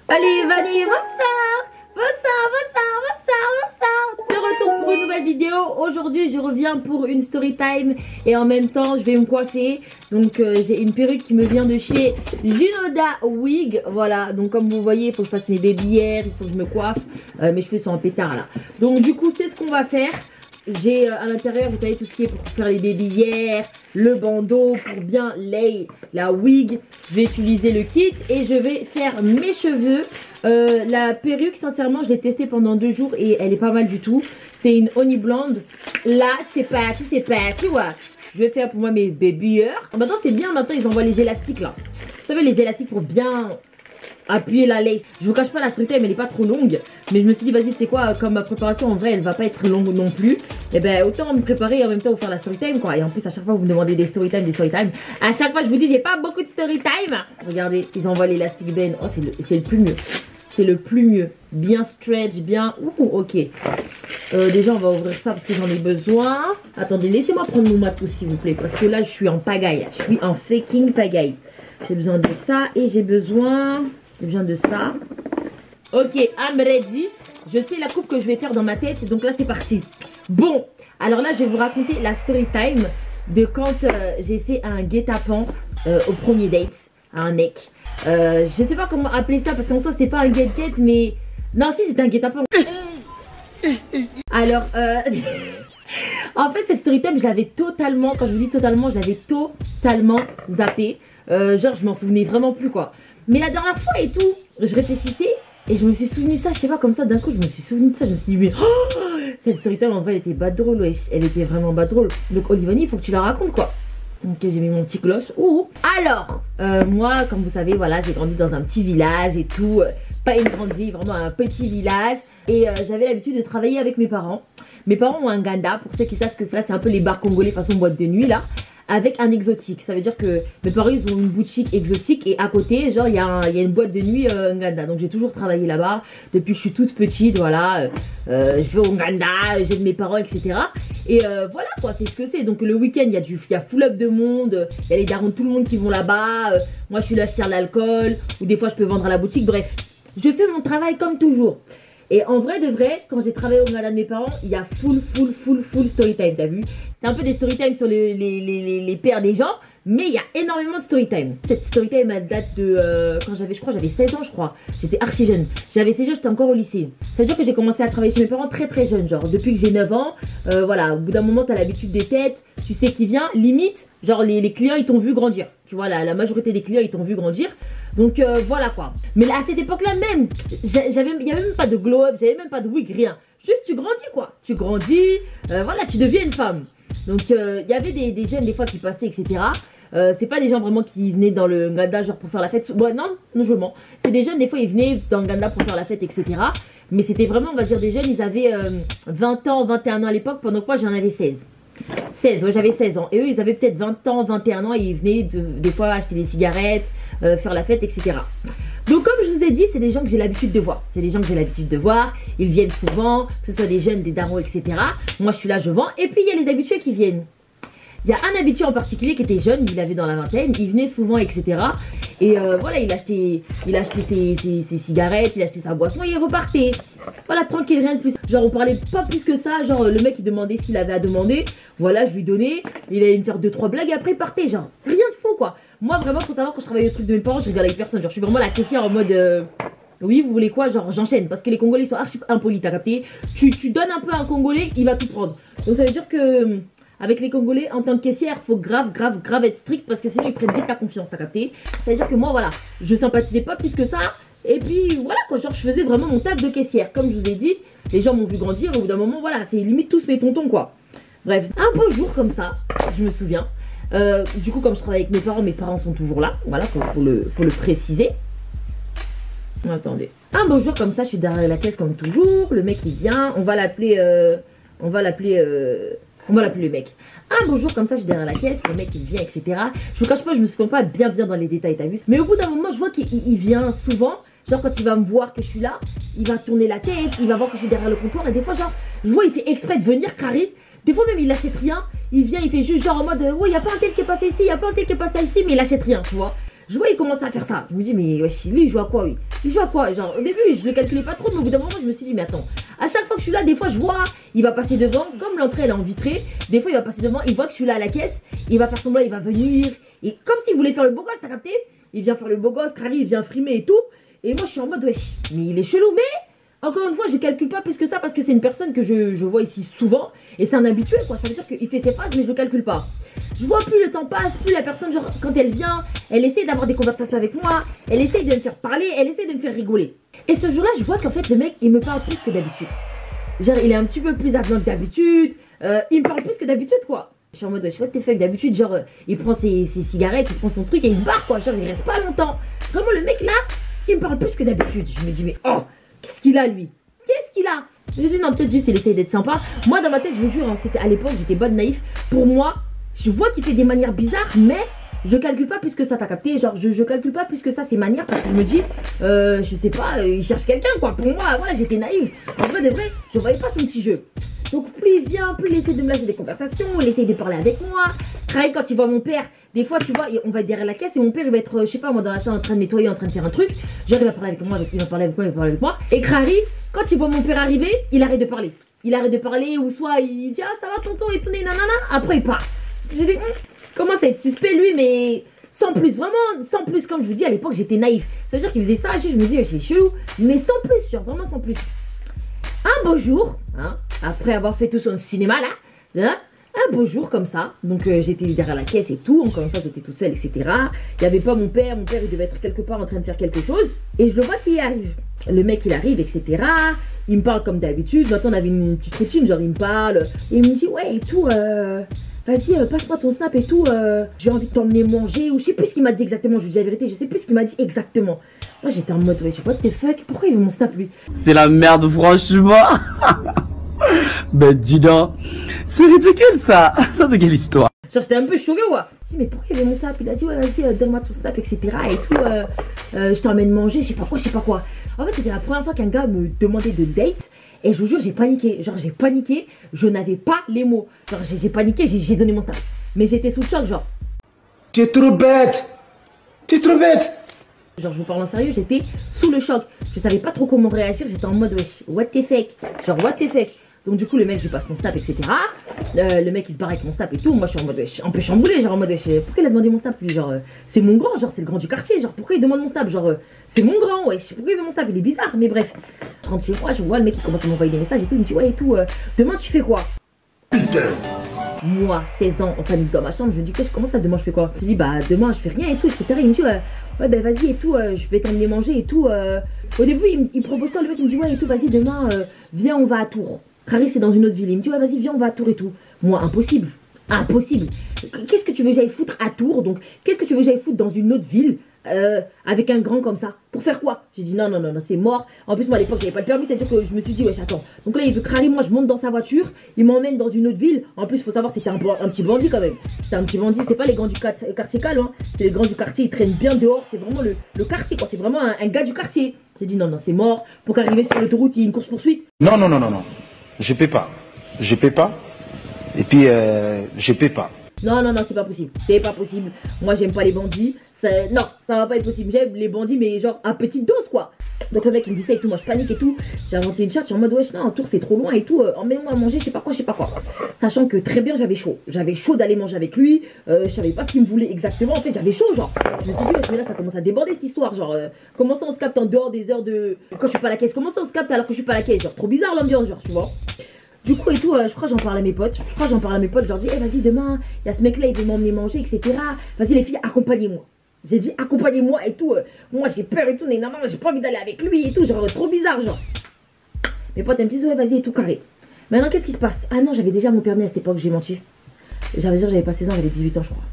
Allez, Vanille, bonsoir. De retour pour une nouvelle vidéo. Aujourd'hui, je reviens pour une story time et en même temps, je vais me coiffer. Donc, j'ai une perruque qui me vient de chez Junoda Wig. Voilà, donc comme vous voyez, il faut que je fasse mes babyères, il faut que je me coiffe. Mes cheveux sont en pétard là. Donc, du coup, c'est ce qu'on va faire. J'ai à l'intérieur, vous savez, tout ce qui est pour faire les babyères, le bandeau, pour bien lay la wig. Je vais utiliser le kit et je vais faire mes cheveux. La perruque, sincèrement, je l'ai testée pendant 2 jours et elle est pas mal du tout. C'est une honey blonde. Là, c'est parti, ouais. Je vais faire pour moi mes babyères. Maintenant, c'est bien, maintenant, ils envoient les élastiques là. Vous savez, les élastiques pour bien appuyer la lace. Je vous cache pas, la story time elle est pas trop longue, mais je me suis dit vas-y, c'est quoi, comme ma préparation en vrai elle va pas être longue non plus, et ben autant me préparer et en même temps vous faire la story time quoi. Et en plus à chaque fois vous me demandez des story time, à chaque fois je vous dis j'ai pas beaucoup de story time. Regardez, ils envoient l'élastique Ben. Oh, c'est le plus mieux, c'est le plus mieux, bien stretch, bien. Ouh, ok. Déjà on va ouvrir ça parce que j'en ai besoin. Attendez, laissez-moi prendre mon matos s'il vous plaît, parce que là je suis en pagaille, je suis en fucking pagaille. J'ai besoin de ça et j'ai besoin de ça. Ok, I'm ready. Je sais la coupe que je vais faire dans ma tête, donc là c'est parti. Bon, alors là je vais vous raconter la story time de quand j'ai fait un guet-apens au premier date à un mec. Je sais pas comment appeler ça parce qu'en soi c'était pas un get-get, mais non, si, c'était un guet-apens. Alors en fait cette story time je l'avais totalement, quand je vous dis totalement, je l'avais totalement zappé. Genre je m'en souvenais vraiment plus quoi. Mais la dernière fois et tout, je réfléchissais et je me suis souvenu ça, je sais pas, comme ça d'un coup je me suis souvenu de ça, je me suis dit mais oh, cette story time en vrai elle était pas drôle, wesh, elle était vraiment pas drôle. Donc Olivani, il faut que tu la racontes quoi. Ok, j'ai mis mon petit gloss. Ouh. Alors, moi comme vous savez, voilà, j'ai grandi dans un petit village et tout, pas une grande ville, vraiment un petit village. Et j'avais l'habitude de travailler avec mes parents. Mes parents ont un ganda, pour ceux qui savent ce que c'est, c'est un peu les bars congolais façon boîte de nuit là. Avec un exotique, ça veut dire que mes parents ils ont une boutique exotique et à côté genre il y a une boîte de nuit Nganda. Donc j'ai toujours travaillé là-bas depuis que je suis toute petite, voilà. Je vais au Nganda, j'aide mes parents, etc. Et voilà quoi, c'est ce que c'est. Donc le week-end il y a full up de monde, il y a les darons de tout le monde qui vont là-bas. Moi je suis là, je sers l'alcool ou des fois je peux vendre à la boutique. Bref, je fais mon travail comme toujours. Et en vrai de vrai, quand j'ai travaillé au Nganda de mes parents, il y a full story time, t'as vu? C'est un peu des story time sur les pères des gens, mais il y a énormément de story time. Cette story time elle date de quand j'avais, je crois, j'avais 16 ans je crois. J'étais archi jeune. J'avais 16 ans, j'étais encore au lycée. Ça veut dire que j'ai commencé à travailler chez mes parents très jeune, genre depuis que j'ai 9 ans. Voilà, au bout d'un moment t'as l'habitude des têtes, tu sais qui vient, limite, genre les clients ils t'ont vu grandir. Tu vois, la majorité des clients ils t'ont vu grandir. Donc voilà quoi. Mais à cette époque là même, il n'y avait même pas de glow up, j'avais même pas de wig, rien. Juste tu grandis quoi. Tu grandis, voilà, tu deviens une femme. Donc il y avait des jeunes des fois qui passaient, etc. C'est pas des gens vraiment qui venaient dans le Nganda genre pour faire la fête. Bon, non, je mens. C'est des jeunes, des fois ils venaient dans le Nganda pour faire la fête, etc. Mais c'était vraiment, on va dire, des jeunes, ils avaient 20 ans, 21 ans à l'époque, pendant que moi j'en avais 16. 16, ouais, j'avais 16 ans. Et eux, ils avaient peut-être 20 ans, 21 ans et ils venaient des fois acheter des cigarettes, faire la fête, etc. Donc comme je vous ai dit, c'est des gens que j'ai l'habitude de voir. C'est des gens que j'ai l'habitude de voir. Ils viennent souvent, que ce soit des jeunes, des darons, etc. Moi, je suis là, je vends. Et puis, il y a les habitués qui viennent. Il y a un habitué en particulier qui était jeune, il avait dans la vingtaine, il venait souvent, etc. Et voilà, il achetait ses cigarettes, il achetait sa boisson et il repartait. Voilà, tranquille, rien de plus. Genre, on parlait pas plus que ça. Genre, le mec, il demandait s'il avait à demander. Voilà, je lui donnais. Il allait me faire 2-3 blagues et après, il partait. Genre, rien de faux, quoi. Moi, vraiment, faut savoir, quand je travaillais au truc de mes parents, je rigole avec personne. Genre, je suis vraiment la caissière en mode... Oui, vous voulez quoi? Genre, j'enchaîne. Parce que les Congolais sont archi impolis, t'as capté? Tu donnes un peu à un Congolais, il va tout prendre. Donc, ça veut dire que... Avec les Congolais, en tant que caissière, faut grave être strict parce que sinon ils prennent vite la confiance, t'as capté? C'est-à-dire que moi, voilà, je sympathisais pas plus que ça. Et puis voilà, quoi, genre je faisais vraiment mon taf de caissière. Comme je vous ai dit, les gens m'ont vu grandir. Au bout d'un moment, voilà, c'est limite tous mes tontons, quoi. Bref, un beau jour comme ça, je me souviens. Du coup, comme je travaille avec mes parents sont toujours là. Voilà, faut le préciser. Attendez. Un beau jour comme ça, je suis derrière la caisse comme toujours. Le mec il vient, on va l'appeler le mec. Un beau jour comme ça, je suis derrière la caisse, le mec il vient, etc. Je vous cache pas, je me souviens pas bien dans les détails, t'as vu? Mais au bout d'un moment, je vois qu'il vient souvent. Genre quand il va me voir que je suis là, il va tourner la tête, il va voir que je suis derrière le comptoir. Et des fois, genre, je vois, il fait exprès de venir carré. Des fois même, il achète rien. Il vient, il fait juste genre en mode, ouais, y a pas un tel qui est passé ici, y a pas un tel qui est passé ici, mais il achète rien, tu vois. Je vois, il commence à faire ça. Je me dis, mais wesh, lui, il joue à quoi, oui? Il joue à quoi? Genre, au début, je le calculais pas trop, mais au bout d'un moment, je me suis dit, mais attends, à chaque fois que je suis là, des fois, je vois, il va passer devant, comme l'entrée, elle est en vitrée, des fois, il va passer devant, il voit que je suis là à la caisse, il va faire semblant, il va venir, et comme s'il voulait faire le beau gosse, t'as capté? Il vient faire le beau gosse, Crary, il vient frimer et tout, et moi, je suis en mode, wesh, mais il est chelou, mais encore une fois, je calcule pas plus que ça parce que c'est une personne que je vois ici souvent et c'est un habitué quoi. Ça veut dire qu'il fait ses phrases mais je le calcule pas. Je vois plus le temps passe, plus la personne genre quand elle vient, elle essaie d'avoir des conversations avec moi, elle essaie de me faire parler, elle essaie de me faire rigoler. Et ce jour-là, je vois qu'en fait le mec il me parle plus que d'habitude. Genre il est un petit peu plus avenant que d'habitude, il me parle plus que d'habitude quoi. Je suis en mode, je sais pas que t'es fait d'habitude, genre il prend ses cigarettes, il prend son truc et il se barre quoi. Genre il reste pas longtemps. Vraiment le mec là, il me parle plus que d'habitude. Je me dis mais oh, qu'est-ce qu'il a lui? Qu'est-ce qu'il a? Je dis non, peut-être juste il essaye d'être sympa. Moi dans ma tête, je vous jure, c'était à l'époque, j'étais bonne naïf. Pour moi, je vois qu'il fait des manières bizarres, mais je calcule pas plus que ça, t'as capté? Genre je calcule pas plus que ça ses manières parce que je me dis, je sais pas, il cherche quelqu'un quoi. Pour moi, voilà, j'étais naïve. En vrai de vrai, je voyais pas son petit jeu. Donc plus il vient, plus il essaie de me lâcher des conversations, il essaie de parler avec moi. Travaille quand il voit mon père, des fois tu vois, on va être derrière la caisse et mon père il va être, je sais pas moi, dans la salle en train de nettoyer, en train de faire un truc. J'arrive à parler avec moi, il va parler avec moi, il va parler avec moi. Et Crary, quand il voit mon père arriver, il arrête de parler. Il arrête de parler ou soit il dit ah ça va tonton et tout, nanana. Après il part. J'ai dit commence à être suspect lui mais sans plus, vraiment sans plus. Comme je vous dis à l'époque j'étais naïf. Ça veut dire qu'il faisait ça, je me dis c'est chelou. Mais sans plus, genre vraiment sans plus. Un beau jour, hein, après avoir fait tout son cinéma là, hein, un beau jour comme ça, donc j'étais derrière la caisse et tout, encore une fois j'étais toute seule etc. Il n'y avait pas mon père il devait être quelque part en train de faire quelque chose, et je le vois qu'il arrive. Le mec il arrive etc, il me parle comme d'habitude, maintenant on avait une petite routine, genre il me parle, et il me dit ouais et tout, vas-y passe-moi ton snap et tout, j'ai envie de t'emmener manger, ou je sais plus ce qu'il m'a dit exactement, je vous dis la vérité, je sais plus ce qu'il m'a dit exactement. Moi j'étais en mode ouais je sais pas what the fuck, pourquoi il veut mon snap lui? C'est la merde franchement. Ben dis donc, c'est ridicule ça. Ça de quelle histoire? Genre j'étais un peu choquée quoi. Je dis mais pourquoi il veut mon snap? Il a dit ouais vas-y donne-moi ton snap etc et tout, je t'emmène manger, je sais pas quoi. En fait c'était la première fois qu'un gars me demandait de date. Et je vous jure j'ai paniqué, genre j'ai paniqué, je n'avais pas les mots. Genre j'ai paniqué, j'ai donné mon snap. Mais j'étais sous le choc genre. Tu es trop bête. Tu es trop bête. Genre je vous parle en sérieux, j'étais sous le choc. Je savais pas trop comment réagir, j'étais en mode wesh, what the fuck. Genre what the fuck. Donc du coup le mec je lui passe mon snap etc. Le mec il se barre avec mon snap et tout. Moi je suis en mode wesh, un peu chamboulé, genre en mode wesh, pourquoi il a demandé mon snap lui? Genre c'est mon grand, genre c'est le grand du quartier. Genre pourquoi il demande mon snap? Genre c'est mon grand, wesh, pourquoi il veut mon snap? Il est bizarre, mais bref. Je rentre chez moi, je vois le mec qui commence à m'envoyer des messages et tout. Il me dit ouais et tout, demain tu fais quoi? Putain. Moi 16 ans en panique dans ma chambre, je me dis que comment ça demain je fais quoi? Je dis bah demain je fais rien et tout etc. Il me dit ouais ben vas-y et tout, je vais t'emmener manger et tout. Au début il me propose quoi le mec? Il me dit ouais et tout vas-y demain viens on va à Tours. Crary c'est dans une autre ville, il me dit ouais vas-y viens on va à Tours et tout. Moi impossible, impossible. Qu'est-ce que tu veux que j'aille foutre à Tours? Donc qu'est-ce que tu veux que j'aille foutre dans une autre ville avec un grand comme ça? Pour faire quoi? J'ai dit non c'est mort. En plus moi à l'époque j'avais pas le permis, c'est à dire que je me suis dit wesh attends. Donc là il veut Crary, moi je monte dans sa voiture, il m'emmène dans une autre ville. En plus faut savoir c'était un petit bandit quand même. C'était un petit bandit, c'est pas les grands du quartier calme hein. C'est les grands du quartier, ils traînent bien dehors. C'est vraiment le quartier quoi, c'est vraiment un gars du quartier. J'ai dit non c'est mort. Pour qu'arriver sur l'autoroute il y ait une course poursuite. Non. Je paie pas. Je paie pas. Et puis je paie pas. Non, c'est pas possible. C'est pas possible. Moi, j'aime pas les bandits. Non, ça va pas être possible. J'aime les bandits, mais genre à petite dose, quoi. Donc le mec, il me dit ça et tout. Moi, je panique et tout. J'ai inventé une chatte. Je suis en mode, wesh, non, un tour, c'est trop loin et tout. Emmène-moi à manger, je sais pas quoi. Sachant que très bien, j'avais chaud. J'avais chaud d'aller manger avec lui. Je savais pas ce qu'il me voulait exactement. En fait, j'avais chaud, genre. Je me suis dit, wesh, mais là, ça commence à déborder cette histoire. Genre, comment ça on se capte en dehors des heures de. Quand je suis pas à la caisse? Comment ça on se capte alors que je suis pas à la caisse? Genre, trop bizarre l'ambiance, genre, tu vois. Du coup et tout, je crois j'en parle à mes potes. Je leur dis, hey, vas-y demain, il y a ce mec là, il veut m'emmener manger, etc. Vas-y les filles, accompagnez-moi. J'ai dit accompagnez-moi et tout. Moi j'ai peur et tout, mais non, j'ai pas envie d'aller avec lui et tout, genre trop bizarre, genre. Mes potes elles me disent ouais vas-y et tout carré. Maintenant qu'est-ce qui se passe? Ah non, j'avais déjà mon permis à cette époque, j'ai menti. J'avais pas 16 ans, j'avais 18 ans je crois.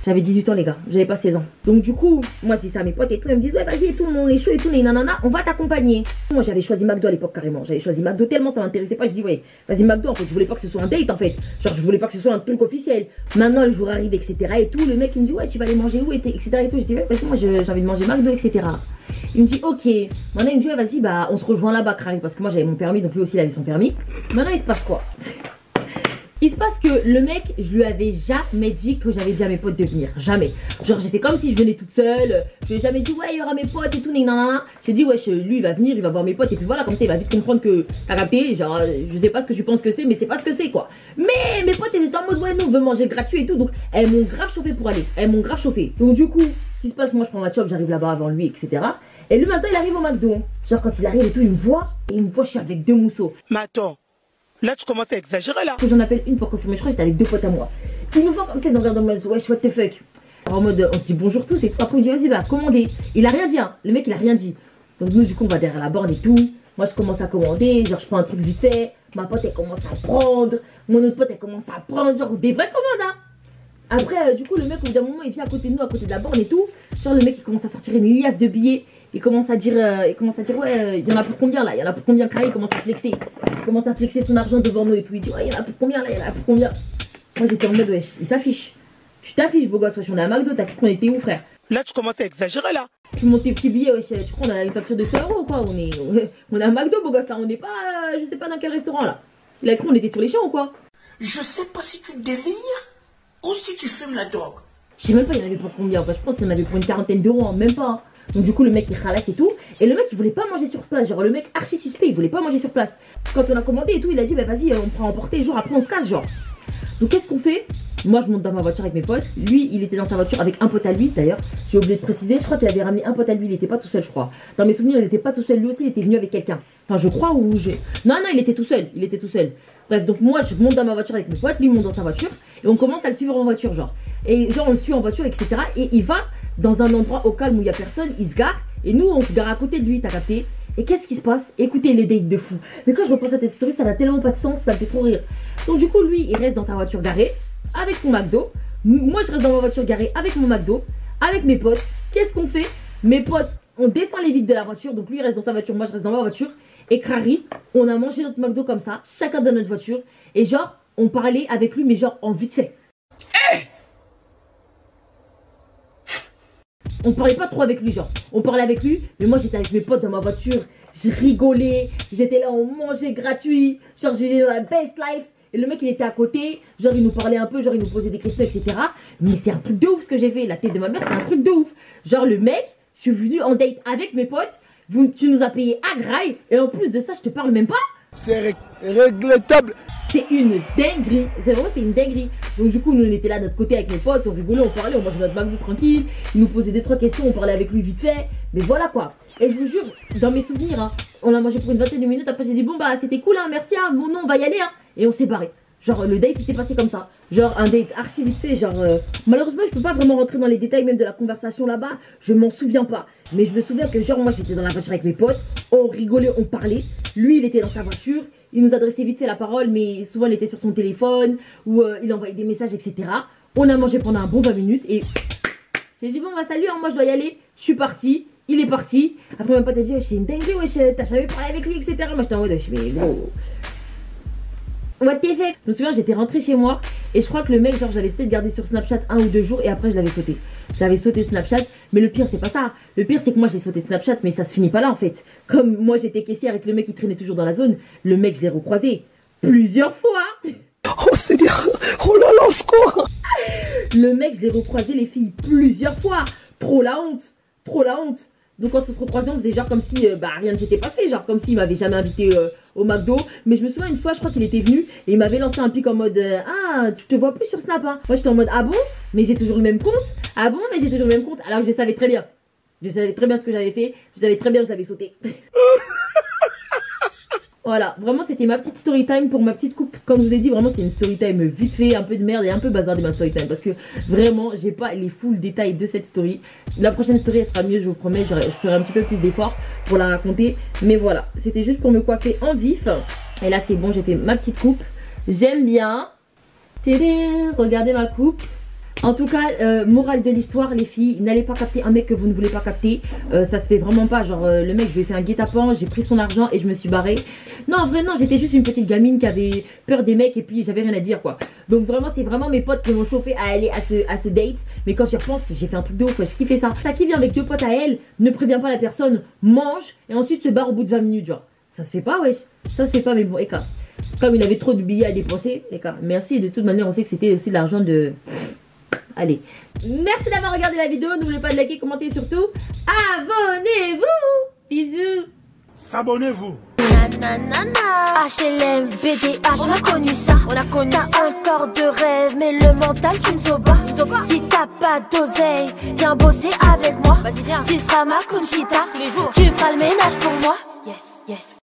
J'avais 18 ans les gars, j'avais pas 16 ans. Donc du coup, moi je dis ça à mes potes et tout, ils me disent ouais vas-y et tout, on est chaud et tout, et nanana, on va t'accompagner. Moi j'avais choisi McDo à l'époque carrément, j'avais choisi McDo tellement ça m'intéressait pas, je dis ouais, vas-y McDo en fait, je voulais pas que ce soit un date en fait. Genre je voulais pas que ce soit un truc officiel. Maintenant le jour arrive etc et tout, le mec il me dit ouais tu vas aller manger où etc et tout, je dis ouais vas-y moi j'ai envie de manger McDo etc. Il me dit ok, maintenant il me dit ouais vas-y bah on se rejoint là-bas Crary, parce que moi j'avais mon permis donc lui aussi il avait son permis. Maintenant il se passe quoi? Il se passe que le mec, je lui avais jamais dit que j'avais dit à mes potes de venir. Jamais. Genre, j'ai fait comme si je venais toute seule. Je lui ai jamais dit, ouais, il y aura mes potes et tout. Nanana. J'ai dit, ouais, lui, il va venir, il va voir mes potes. Et puis voilà, comme ça, il va vite comprendre que t'as capté. Genre, je sais pas ce que tu penses que c'est, mais c'est pas ce que c'est, quoi. Mais mes potes étaient en mode, ouais, nous, on veut manger gratuit et tout. Donc, elles m'ont grave chauffé pour aller. Elles m'ont grave chauffé. Donc, du coup, ce qui se passe, moi, je prends ma chop, j'arrive là-bas avant lui, etc. Et lui, maintenant, il arrive au McDo. Genre, quand il arrive et tout, il me voit. Et il me voit, je suis avec 2 mousseaux. Mais attends. Là, tu commences à exagérer là. J'en appelle une pour confirmer, je crois que j'étais avec 2 potes à moi. Ils nous voient comme ça dans le mode, wesh, what the fuck. En mode, on se dit bonjour tous et tout. Après, on dit, vas-y, va commander. Il a rien dit, hein. Le mec, il a rien dit. Donc, nous, du coup, on va derrière la borne et tout. Moi, je commence à commander. Genre, je prends un truc vite fait. Ma pote, elle commence à prendre. Mon autre pote, elle commence à prendre. Genre, des vraies commandes, hein. Après, du coup, le mec, au bout d'un moment, il vient à côté de nous, à côté de la borne et tout. Genre, le mec, il commence à sortir une liasse de billets. Il commence à dire, ouais, il y en a pour combien là? Il y en a pour combien? Carré, il commence à flexer. Il commence à flexer son argent devant nous et tout. Il dit, ouais, il y en a pour combien là? Il y en a pour combien? Moi, j'étais en mode, wesh, il s'affiche. Tu t'affiches, beau gosse, wesh, on est à McDo, t'as cru qu'on était où, frère? Là, tu commences à exagérer là. Tu montes tes petits billets, wesh, tu crois, on a une facture de 100 € ou quoi? On est à McDo, beau gosse, là, on n'est pas, je sais pas dans quel restaurant là. Il a cru, on était sur les champs ou quoi? Je sais pas si tu délires ou si tu fumes la drogue. Je sais même pas, il y en avait pour combien. Enfin, je pense qu'il y en avait pour une quarantaine d'euros, hein, même pas. Hein. Donc du coup le mec il ralasse et tout. Et le mec il voulait pas manger sur place. Genre le mec archi suspect, il voulait pas manger sur place. Quand on a commandé et tout, il a dit bah vas-y on prend à emporter, genre après on se casse genre. Donc qu'est-ce qu'on fait? Moi je monte dans ma voiture avec mes potes. Lui il était dans sa voiture avec un pote à lui d'ailleurs. J'ai oublié de préciser, je crois qu'il avait ramené un pote à lui, il était pas tout seul je crois. Dans mes souvenirs il était pas tout seul, lui aussi il était venu avec quelqu'un. Enfin je crois ou j'ai... Non il était tout seul, il était tout seul. Bref donc moi je monte dans ma voiture avec mes potes, lui monte dans sa voiture. Et on commence à le suivre en voiture genre. Et genre on le suit en voiture etc. Et il va dans un endroit au calme où il y a personne, il se gare. Et nous on se gare à côté de lui, t'as capté? Et qu'est-ce qui se passe? Écoutez les dates de fou. Mais quand je repense à cette story, ça n'a tellement pas de sens, ça me fait trop rire. Donc du coup lui il reste dans sa voiture garée avec son McDo. Moi je reste dans ma voiture garée avec mon McDo, avec mes potes. Qu'est-ce qu'on fait? Mes potes, on descend les vitres de la voiture. Donc lui il reste dans sa voiture, moi je reste dans ma voiture. Et Crary, on a mangé notre McDo comme ça, chacun dans notre voiture. Et genre on parlait avec lui mais genre en vite fait. On parlait pas trop avec lui, genre. On parlait avec lui, mais moi j'étais avec mes potes dans ma voiture. Je rigolais, j'étais là, on mangeait gratuit. Genre, j'étais dans la best life. Et le mec, il était à côté. Genre, il nous parlait un peu, genre, il nous posait des questions, etc. Mais c'est un truc de ouf ce que j'ai fait. La tête de ma mère, c'est un truc de ouf. Genre, le mec, je suis venu en date avec mes potes. Tu nous as payé à graille. Et en plus de ça, je te parle même pas. C'est regrettable. C'est une dinguerie, c'est vraiment c'est une dinguerie. Donc du coup nous on était là de notre côté avec mes potes, on rigolait, on parlait, on mangeait notre McDo tranquille. Il nous posait 2-3 questions, on parlait avec lui vite fait. Mais voilà quoi. Et je vous jure, dans mes souvenirs, hein, on a mangé pour une vingtaine de minutes. Après j'ai dit bon bah c'était cool hein, merci hein, bon non on va y aller hein. Et on s'est barré. Genre le date il s'est passé comme ça. Genre un date archi vite fait. Genre malheureusement je peux pas vraiment rentrer dans les détails même de la conversation là-bas. Je m'en souviens pas. Mais je me souviens que genre moi j'étais dans la voiture avec mes potes. On rigolait, on parlait. Lui il était dans sa voiture. Il nous adressait vite fait la parole, mais souvent il était sur son téléphone ou il envoyait des messages, etc. On a mangé pendant un bon 20 minutes et j'ai dit bon bah salut, hein, moi je dois y aller. Je suis partie, il est parti. Après mon pote a dit c'est une dinguerie, wesh, t'as jamais parlé avec lui, etc. Moi j'étais en mode mais gros, what the fuck. Je me souviens j'étais rentrée chez moi et je crois que le mec genre j'avais peut-être gardé sur Snapchat 1 ou 2 jours et après je l'avais sauté. J'avais sauté Snapchat, mais le pire c'est pas ça. Le pire c'est que moi j'ai sauté Snapchat, mais ça se finit pas là en fait. Comme moi j'étais caissière avec le mec qui traînait toujours dans la zone, le mec je l'ai recroisé plusieurs fois. Oh c'est dire, oh là là, au secours. Le mec je l'ai recroisé les filles plusieurs fois. Trop la honte, trop la honte. Donc quand on se recroisait on faisait genre comme si rien ne s'était passé, genre comme s'il m'avait jamais invité au McDo. Mais je me souviens une fois je crois qu'il était venu et il m'avait lancé un pic en mode ah tu te vois plus sur Snap hein. Moi j'étais en mode ah bon mais j'ai toujours le même compte. Ah bon mais j'ai toujours le même compte. Alors je savais très bien. Je savais très bien ce que j'avais fait. Je savais très bien que je l'avais sauté. Voilà, vraiment c'était ma petite story time pour ma petite coupe. Comme je vous ai dit, vraiment c'est une story time vite fait, un peu de merde et un peu bazardé ma story time. Parce que vraiment, j'ai pas les full détails de cette story. La prochaine story elle sera mieux, je vous promets. Je ferai un petit peu plus d'efforts pour la raconter. Mais voilà, c'était juste pour me coiffer en vif. Et là c'est bon, j'ai fait ma petite coupe. J'aime bien. Tédé, regardez ma coupe. En tout cas, morale de l'histoire, les filles, n'allez pas capter un mec que vous ne voulez pas capter. Ça se fait vraiment pas. Genre, le mec, je lui ai fait un guet-apens, j'ai pris son argent et je me suis barrée. Non, en vrai, non, j'étais juste une petite gamine qui avait peur des mecs et puis j'avais rien à dire, quoi. Donc, vraiment, c'est vraiment mes potes qui m'ont chauffé à aller à ce date. Mais quand j'y repense, j'ai fait un truc de ouf, je kiffais ça. Ça qui vient avec 2 potes à elle, ne prévient pas la personne, mange et ensuite se barre au bout de 20 minutes, genre. Ça se fait pas, wesh. Ça se fait pas, mais bon, écart. Comme il avait trop de billets à dépenser. D'accord. Merci. De toute manière, on sait que c'était aussi l'argent de... Allez. Merci d'avoir regardé la vidéo. N'oubliez pas de liker, commenter et surtout, abonnez-vous. Bisous. S'abonnez-vous. HLM, BDH, on a connu ça. T'as un corps de rêve, mais le mental tu ne sauves pas. Si t'as pas d'oseille, viens bosser avec moi. Tu seras ma Conchita. Tu feras le ménage pour moi. Yes, yes.